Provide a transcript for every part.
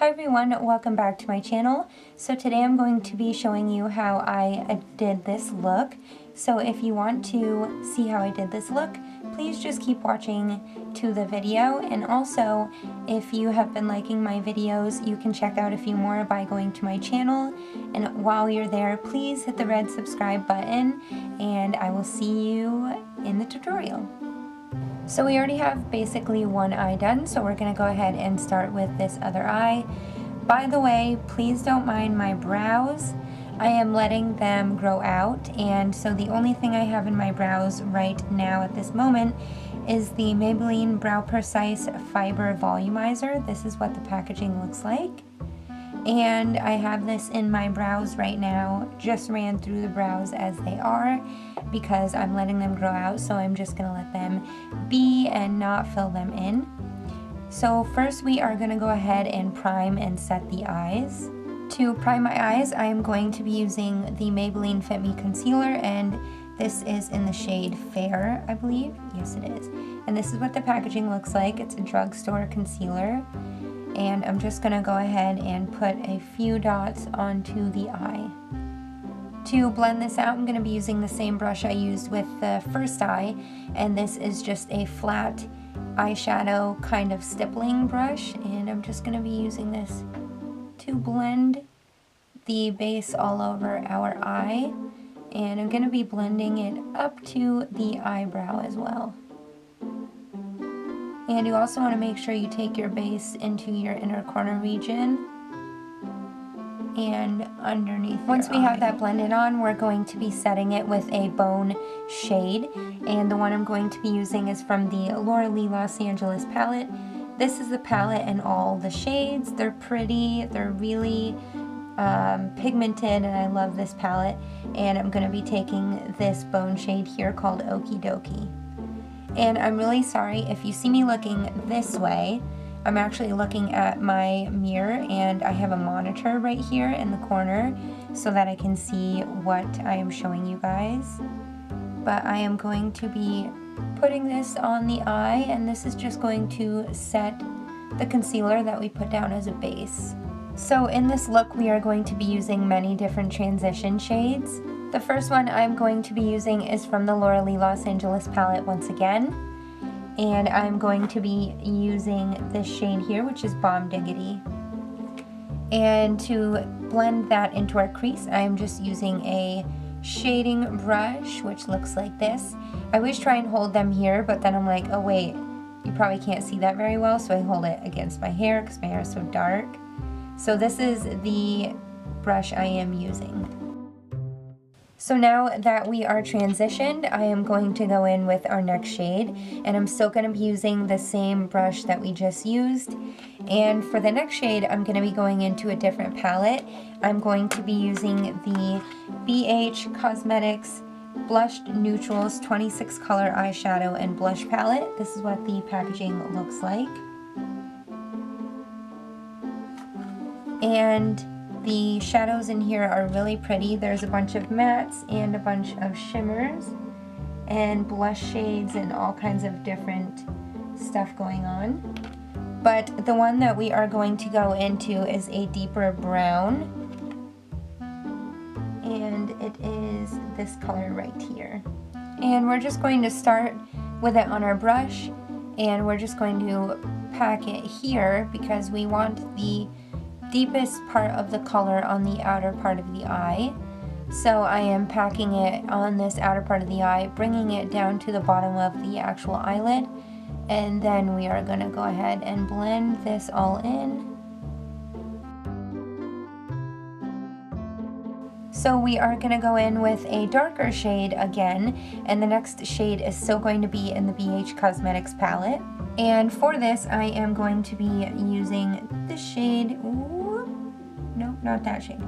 Hi everyone, welcome back to my channel. So today I'm going to be showing you how I did this look. So if you want to see how I did this look, please just keep watching to the video. And also, if you have been liking my videos, you can check out a few more by going to my channel. And while you're there, please hit the red subscribe button and I will see you in the tutorial. So we already have basically one eye done, so we're going to go ahead and start with this other eye. By the way, please don't mind my brows. I am letting them grow out, and so the only thing I have in my brows right now at this moment is the Maybelline Brow Precise Fiber Volumizer. This is what the packaging looks like. And I have this in my brows right now, just ran through the brows as they are because I'm letting them grow out, so I'm just going to let them be and not fill them in. So first we are going to go ahead and prime and set the eyes. To prime my eyes, I am going to be using the Maybelline Fit Me Concealer, and this is in the shade Fair, I believe. Yes, it is. And this is what the packaging looks like. It's a drugstore concealer. And I'm just going to go ahead and put a few dots onto the eye. To blend this out, I'm going to be using the same brush I used with the first eye, and this is just a flat eyeshadow kind of stippling brush, and I'm just going to be using this to blend the base all over our eye, and I'm going to be blending it up to the eyebrow as well. And you also want to make sure you take your base into your inner corner region and underneath. Once we have that blended on, we're going to be setting it with a bone shade, and the one I'm going to be using is from the Laura Lee Los Angeles palette. This is the palette and all the shades. They're pretty, they're really pigmented, and I love this palette. And I'm going to be taking this bone shade here called Okie Dokie. And I'm really sorry if you see me looking this way. I'm actually looking at my mirror, and I have a monitor right here in the corner so that I can see what I am showing you guys. But I am going to be putting this on the eye, and this is just going to set the concealer that we put down as a base. So in this look, we are going to be using many different transition shades. The first one I'm going to be using is from the Laura Lee Los Angeles palette once again. And I'm going to be using this shade here, which is Bomb Diggity. And to blend that into our crease, I'm just using a shading brush, which looks like this. I always try and hold them here, but then I'm like, oh wait, you probably can't see that very well, so I hold it against my hair because my hair is so dark. So this is the brush I am using. So now that we are transitioned, I am going to go in with our next shade, and I'm still going to be using the same brush that we just used. And for the next shade, I'm going to be going into a different palette. I'm going to be using the BH Cosmetics Blushed Neutrals 26 color eyeshadow and blush palette. This is what the packaging looks like. And the shadows in here are really pretty. There's a bunch of mattes and a bunch of shimmers and blush shades and all kinds of different stuff going on. But the one that we are going to go into is a deeper brown, and it is this color right here. And we're just going to start with it on our brush, and we're just going to pack it here because we want the deepest part of the color on the outer part of the eye. So I am packing it on this outer part of the eye, bringing it down to the bottom of the actual eyelid, and then we are going to go ahead and blend this all in. So we are going to go in with a darker shade again, and the next shade is still going to be in the BH Cosmetics palette. And for this, I am going to be using this shade. No, not that shade.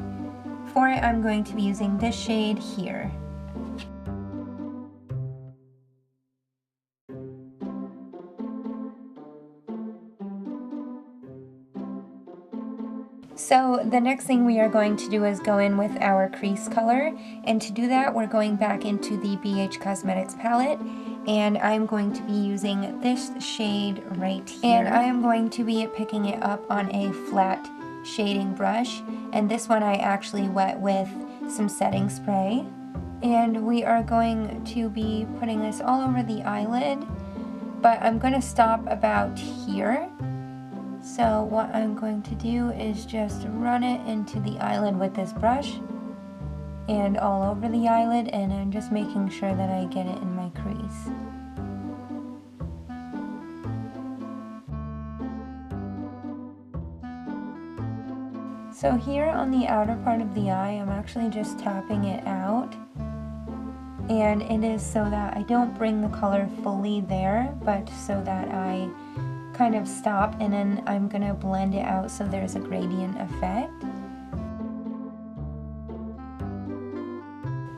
For it, I'm going to be using this shade here. So the next thing we are going to do is go in with our crease color, and to do that we're going back into the BH Cosmetics palette, and I'm going to be using this shade right here. And I am going to be picking it up on a flat shading brush, and this one I actually wet with some setting spray. And we are going to be putting this all over the eyelid, but I'm going to stop about here. So what I'm going to do is just run it into the eyelid with this brush and all over the eyelid, and I'm just making sure that I get it in my crease. So here on the outer part of the eye, I'm actually just tapping it out, and it is so that I don't bring the color fully there, but so that I kind of stop, and then I'm gonna blend it out so there's a gradient effect.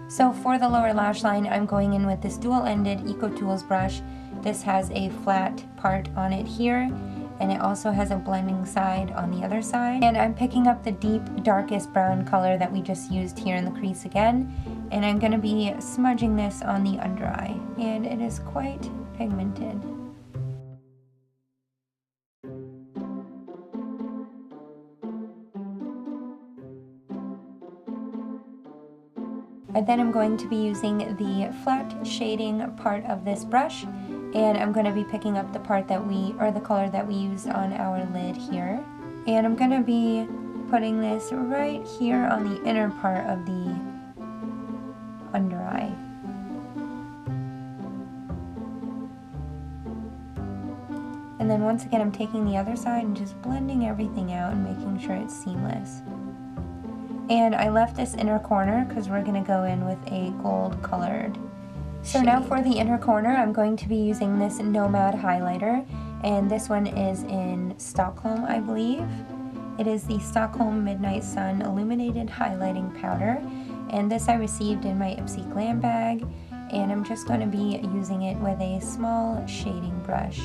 So for the lower lash line, I'm going in with this dual-ended Eco Tools brush. This has a flat part on it here, and it also has a blending side on the other side. And I'm picking up the deep, darkest brown color that we just used here in the crease again, and I'm gonna be smudging this on the under eye, and it is quite pigmented. And then I'm going to be using the flat shading part of this brush, and I'm going to be picking up the part that the color that we used on our lid here. And I'm going to be putting this right here on the inner part of the under eye. And then once again, I'm taking the other side and just blending everything out and making sure it's seamless. And I left this inner corner because we're going to go in with a gold colored shade. So now for the inner corner, I'm going to be using this Nomad highlighter, and this one is in Stockholm, I believe. It is the Stockholm Midnight Sun Illuminated Highlighting Powder, and this I received in my Ipsy Glam bag, and I'm just going to be using it with a small shading brush.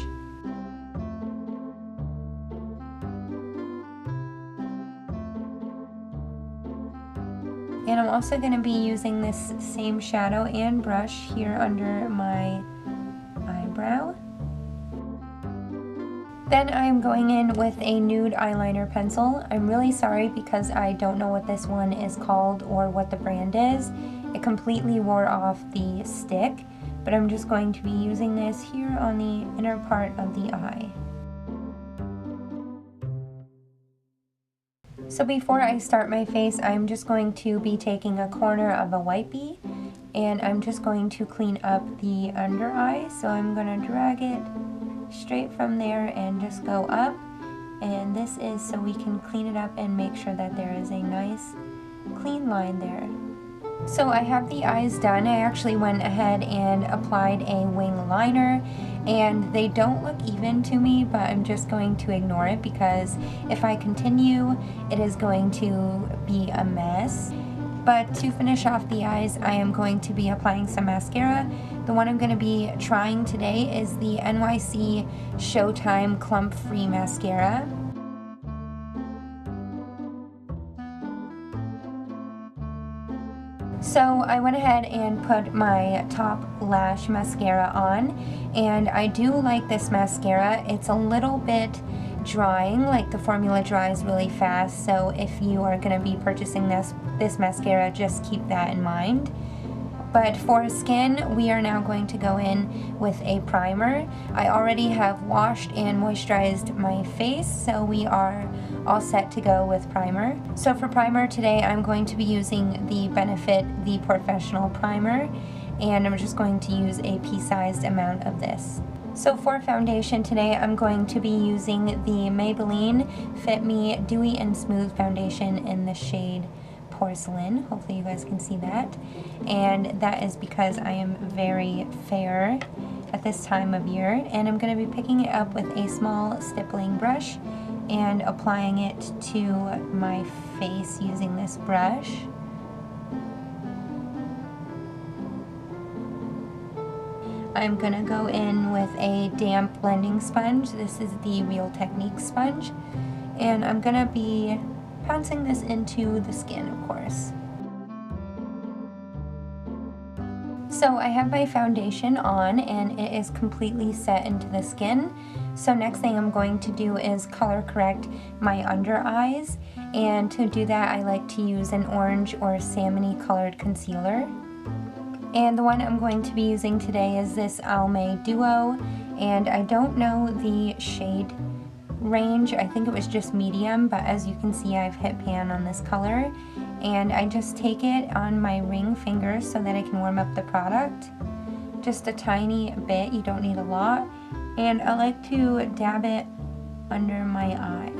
And I'm also going to be using this same shadow and brush here under my eyebrow. Then I'm going in with a nude eyeliner pencil. I'm really sorry because I don't know what this one is called or what the brand is. It completely wore off the stick, but I'm just going to be using this here on the inner part of the eye. So before I start my face, I'm just going to be taking a corner of a wipey, and I'm just going to clean up the under eye. So I'm going to drag it straight from there and just go up, and this is so we can clean it up and make sure that there is a nice clean line there. So I have the eyes done. I actually went ahead and applied a wing liner, and they don't look even to me, but I'm just going to ignore it because if I continue, it is going to be a mess. But to finish off the eyes, I am going to be applying some mascara. The one I'm going to be trying today is the NYC Showtime Clump Free Mascara. So I went ahead and put my top lash mascara on, and I do like this mascara. It's a little bit drying, like the formula dries really fast, so if you are going to be purchasing this mascara, just keep that in mind. But for skin, we are now going to go in with a primer. I already have washed and moisturized my face, so we are all set to go with primer. So for primer today, I'm going to be using the Benefit the Porefessional primer, and I'm just going to use a pea-sized amount of this. So for foundation today, I'm going to be using the Maybelline Fit Me Dewy and Smooth Foundation in the shade Porcelain. Hopefully you guys can see that. And that is because I am very fair at this time of year. And I'm going to be picking it up with a small stippling brush and applying it to my face using this brush. I'm going to go in with a damp blending sponge. This is the Real Technique sponge. And I'm going to be pouncing this into the skin, of course. So I have my foundation on and it is completely set into the skin. So next thing I'm going to do is color correct my under eyes, and to do that I like to use an orange or salmony colored concealer. And the one I'm going to be using today is this Almay Duo, and I don't know the shade range. I think it was just medium, but as you can see I've hit pan on this color, and I just take it on my ring finger so that I can warm up the product. Just a tiny bit, you don't need a lot, and I like to dab it under my eye.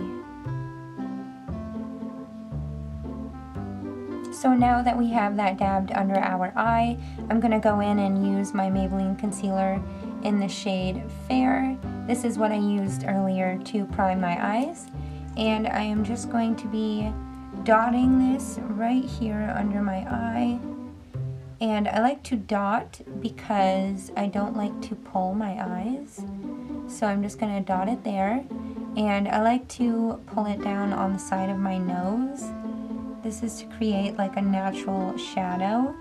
So now that we have that dabbed under our eye, I'm going to go in and use my Maybelline concealer in the shade Fair. This is what I used earlier to prime my eyes, and I am just going to be dotting this right here under my eye. And I like to dot because I don't like to pull my eyes, so I'm just going to dot it there. And I like to pull it down on the side of my nose. This is to create like a natural shadow,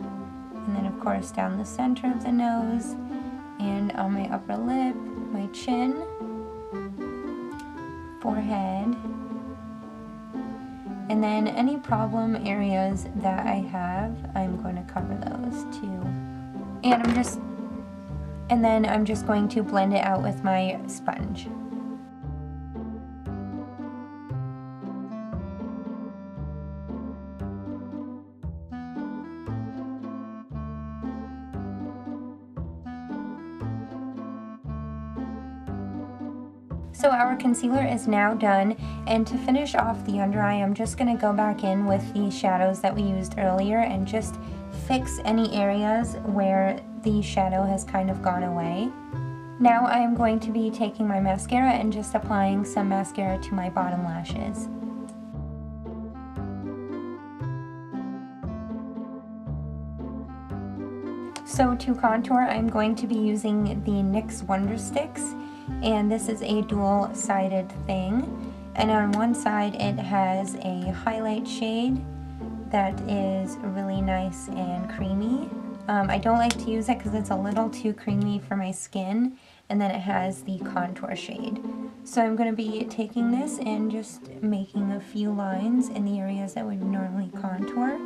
and then of course down the center of the nose, and on my upper lip, my chin, forehead, and then any problem areas that I have, I'm going to cover those too. And then I'm just going to blend it out with my sponge. So our concealer is now done, and to finish off the under eye, I'm just going to go back in with the shadows that we used earlier and just fix any areas where the shadow has kind of gone away. Now I am going to be taking my mascara and just applying some mascara to my bottom lashes. So to contour, I'm going to be using the NYX Wonderstix, and this is a dual-sided thing. And on one side it has a highlight shade that is really nice and creamy. I don't like to use it because it's a little too creamy for my skin, and then it has the contour shade. So I'm going to be taking this and just making a few lines in the areas that would normally contour.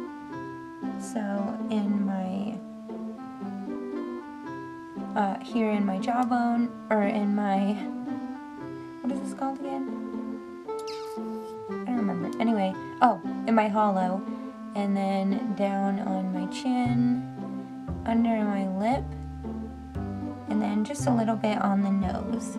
So in my here in my jawbone, or in my, what is this called again? I don't remember. Anyway, oh, in my hollow, and then down on my chin, under my lip, and then just a little bit on the nose.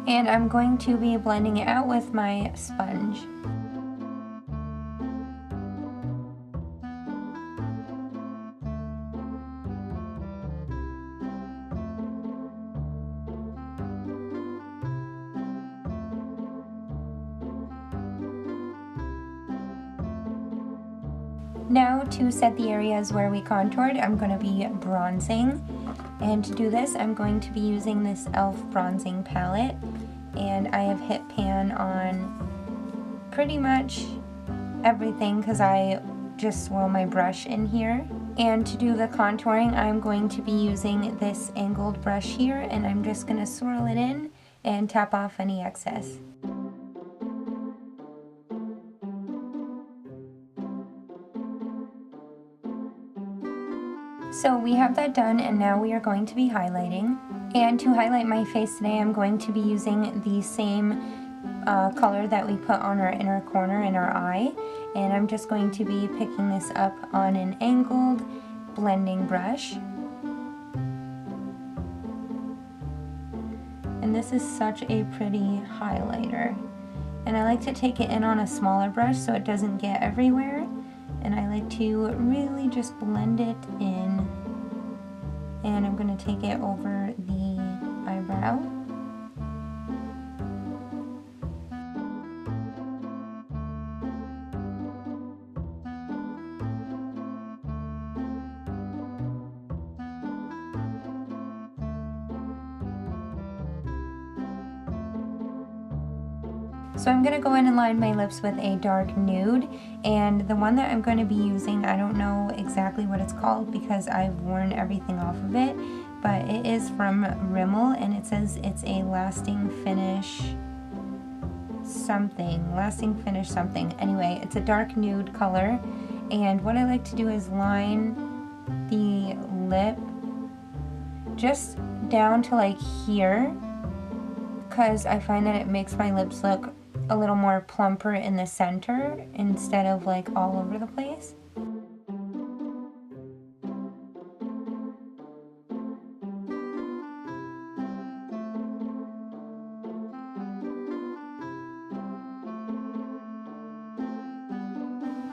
And I'm going to be blending it out with my sponge. Now to set the areas where we contoured, I'm going to be bronzing. And to do this, I'm going to be using this e.l.f. bronzing palette. And I have hit pan on pretty much everything because I just swirl my brush in here. And to do the contouring, I'm going to be using this angled brush here, and I'm just going to swirl it in and tap off any excess. So we have that done, and now we are going to be highlighting. And to highlight my face today, I'm going to be using the same color that we put on our inner corner in our eye. And I'm just going to be picking this up on an angled blending brush. And this is such a pretty highlighter. And I like to take it in on a smaller brush so it doesn't get everywhere. And I like to really just blend it in. And I'm going to take it over the eyebrow. So I'm going to go in and line my lips with a dark nude, and the one that I'm going to be using, I don't know exactly what it's called because I've worn everything off of it, but it is from Rimmel, and it says it's a lasting finish something. Anyway, it's a dark nude color, and what I like to do is line the lip just down to like here, because I find that it makes my lips look a little more plumper in the center instead of like all over the place.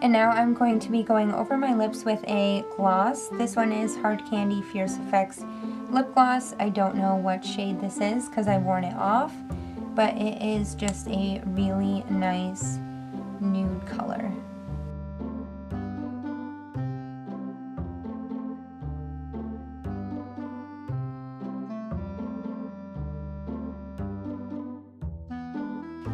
And now I'm going to be going over my lips with a gloss. This one is Hard Candy Fierce Effects lip gloss. I don't know what shade this is because I've worn it off, but it is just a really nice nude color.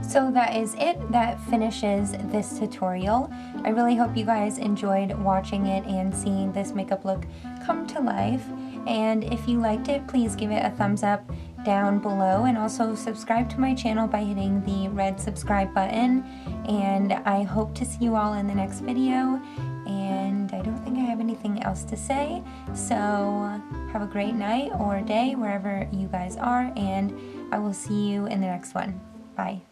So that is it. That finishes this tutorial. I really hope you guys enjoyed watching it and seeing this makeup look come to life. And if you liked it, please give it a thumbs up down below, and also subscribe to my channel by hitting the red subscribe button. And I hope to see you all in the next video, and I don't think I have anything else to say. So have a great night or day wherever you guys are, and I will see you in the next one. Bye.